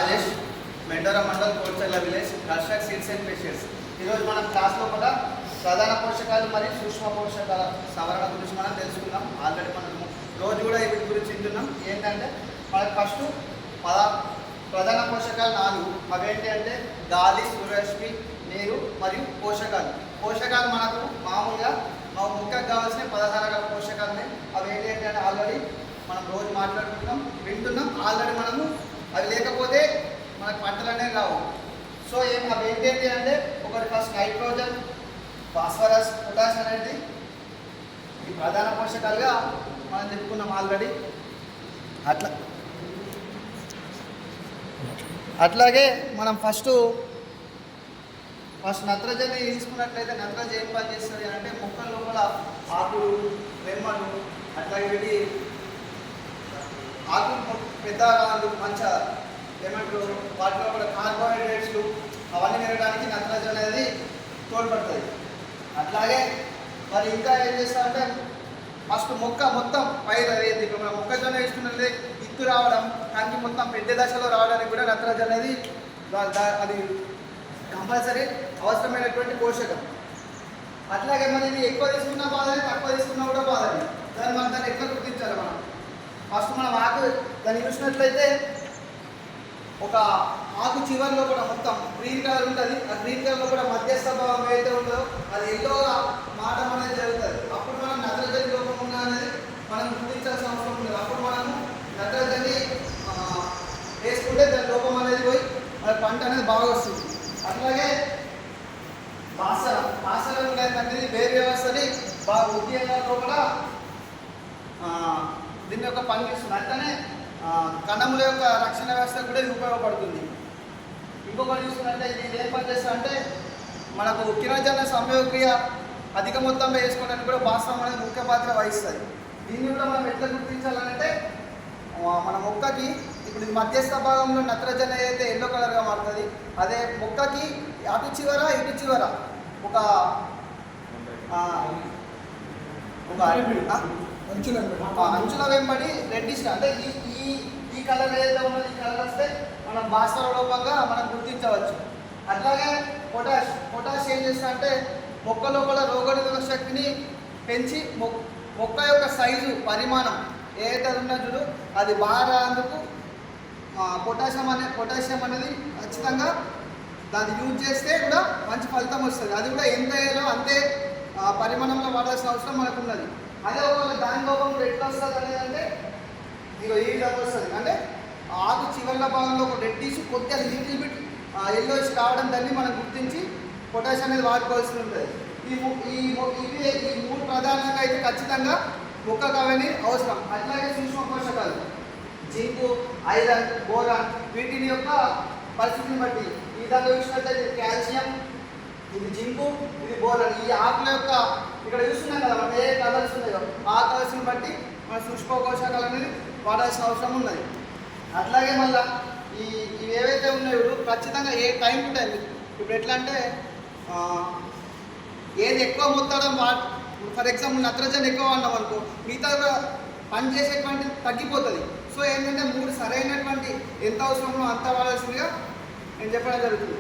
Rajesh Mendora Mandal Kolcharla village Karshak seeds and fishes. ఈరోజు మనం class లోపల ప్రధాన పోషకాలు మరియు సూక్ష్మ పోషకాల సవరణ గురించి మనం తెలుసుకుందాం. ఆల్రెడీ మనము రోజు కూడా వీటి గురించి వింటున్నాం. ఏంటంటే మనకు ఫస్ట్ ప్రధాన పోషకాలు 4. అవేంటి అంటే గాలి, సూర్యరశ్మి, నీరు మరియు పోషకాలు. పోషకాలు మనకు మామూలుగా ముఖ్యంగా కావాల్సిన 16 రకాల పోషకాలు. అవి ఏంటి అంటే ఆల్రెడీ మనం రోజు మాట్లాడుకుంటాం, వింటున్నాం. ఆల్రెడీ మనము అవి లేకపోతే మనకు పంటలు అనేవి రావు. సో అవి ఏంటంటే అంటే ఒకటి ఫస్ట్ నైట్రోజన్, ఫాస్ఫరస్, పొటాష్ అనేది ఈ ప్రధాన పోషకాలుగా మనం చెప్పుకున్నాం ఆల్రెడీ. అట్లాగే మనం ఫస్ట్ నత్రజని తీసుకున్నట్లయితే నత్రజని ఏం పని చేస్తుంది అంటే మొక్కల లోపల ఆకులు, రెమ్మలు, అట్లాగే వీటి ఆకులు పెద్దగా మంచిగా ఏమంటారు వాటిలో కూడా కార్బోహైడ్రేట్స్లు అవన్నీ పెరగడానికి నత్రజని అనేది తోడ్పడుతుంది. అట్లాగే మరి ఇంకా ఏం చేస్తారంటే ఫస్ట్ మొక్క మొత్తం పైరు అనేది ఇప్పుడు మనం మొక్కజొన్న వేసుకున్నది ఇత్తు రావడం, కంకి మొత్తం పెద్ద దశలో రావడానికి కూడా నత్రజని అనేది అది కంపల్సరీ అవసరమైనటువంటి పోషకం. అట్లాగే మరి ఇది ఎక్కువ తీసుకున్నా బాధని, తక్కువ తీసుకున్నా కూడా బాధని. దాన్ని ఎట్లా గుర్తించాలి మనం? ఫస్ట్ మనం ఆకు దాన్ని చూసినట్లయితే ఒక ఆకు చివరిలో కూడా మొత్తం గ్రీన్ కలర్ ఉంటుంది. ఆ గ్రీన్ కలర్లో కూడా మధ్యస్థ భాగం ఏదైతే ఉంటుందో అది ఎల్లోగా మారడం అనేది జరుగుతుంది. అప్పుడు మనం నత్రజని లోపం ఉన్నా అనేది మనం గుర్తించాల్సిన అవసరం ఉంటుంది. అప్పుడు మనము నత్రజని వేసుకుంటే దాని లోపం అనేది పోయి మన పంట అనేది బాగా వస్తుంది. అట్లాగే భాస్వరం అనేది వేరు వ్యవస్థని బాగా ఉద్యోగంలో కూడా దీని యొక్క పనిచేస్తుంది. అట్లనే కణముల యొక్క రక్షణ వ్యవస్థ కూడా ఇది ఉపయోగపడుతుంది. ఇంకొకటి చూసుకున్నట్టే ఇది ఏం పనిచేస్తుంది అంటే మనకు కిరణజన సంయోగక్రియ అధిక మొత్తంలో వేసుకోవడానికి కూడా భాస్వరం అనేది ముఖ్య పాత్ర వహిస్తుంది. దీన్ని కూడా మనం ఎట్లా గుర్తించాలంటే మన మొక్కకి ఇప్పుడు మధ్యస్థ భాగంలో నత్రజని అయితే ఎల్లో కలర్గా మారుతుంది. అదే మొక్కకి అటు చివర ఇటు చివర ఒక అంచుల వెంబడి రెడ్డిష్ అంటే ఈ కలర్ ఏదైతే ఉన్నది ఈ కలర్ వస్తే మనం భాస్వర లోపంగా మనం గుర్తించవచ్చు. అట్లాగే పొటాష్ ఏం చేస్తా అంటే మొక్క లోపల రోగనిరోధక శక్తిని పెంచి మొక్క యొక్క సైజు, పరిమాణం ఏదైతే ఉన్నా చూడు అది బాగా అందుకు పొటాషియం అనేది ఖచ్చితంగా దాన్ని యూజ్ చేస్తే కూడా మంచి ఫలితం వస్తుంది. అది కూడా ఎంత అయ్యాలో అంతే పరిమాణంలో వాడాల్సిన అవసరం మనకు ఉన్నది. అదే ఒకవేళ దాని లోపం ఎట్లా వస్తుంది అనేది అంటే ఇక ఈ విధంగా వస్తుంది. అంటే ఆకు చివరిల భాగంలో ఒక రెడ్డిష్ కొద్దిగా లిటిల్ బిట్ ఎల్లోయిష్ కావడం దాన్ని మనం గుర్తించి పొటాష్ అనేది వాడుకోవాల్సి ఉంటుంది. ఈ 3 ప్రధానంగా అయితే ఖచ్చితంగా మొక్కకు అవన్నీ అవసరం. అట్లాగే సూక్ష్మ పోషకాలు జింకు, ఐరన్, బోరాన్ వీటిని యొక్క పరిస్థితిని బట్టి ఈ విధంగా చూసినట్లయితే కాల్షియం, ఇది జింకు, ఇది బోరాన్. ఈ ఆకుల యొక్క ఇక్కడ చూస్తున్నాం కదా మనం ఏ కలర్స్ ఉన్నాయో ఆ కలర్స్ని బట్టి మన సూక్ష్మ పోషకాలు అనేది వాడాల్సిన అవసరం ఉన్నది. అట్లాగే మళ్ళీ ఇవి ఏవైతే ఉన్నాయో ఖచ్చితంగా ఏ టైం టు టైం ఇప్పుడు ఎట్లా అంటే ఏది ఎక్కువ మొత్తం ఫర్ ఎగ్జాంపుల్ నత్రజని ఎక్కువ వాడినాం అనుకో మిగతా పని చేసేటువంటి తగ్గిపోతుంది. సో ఏంటంటే 3 సరైనటువంటి ఎంత అవసరమో అంత వాడాల్సిందిగా నేను చెప్పడం జరుగుతుంది.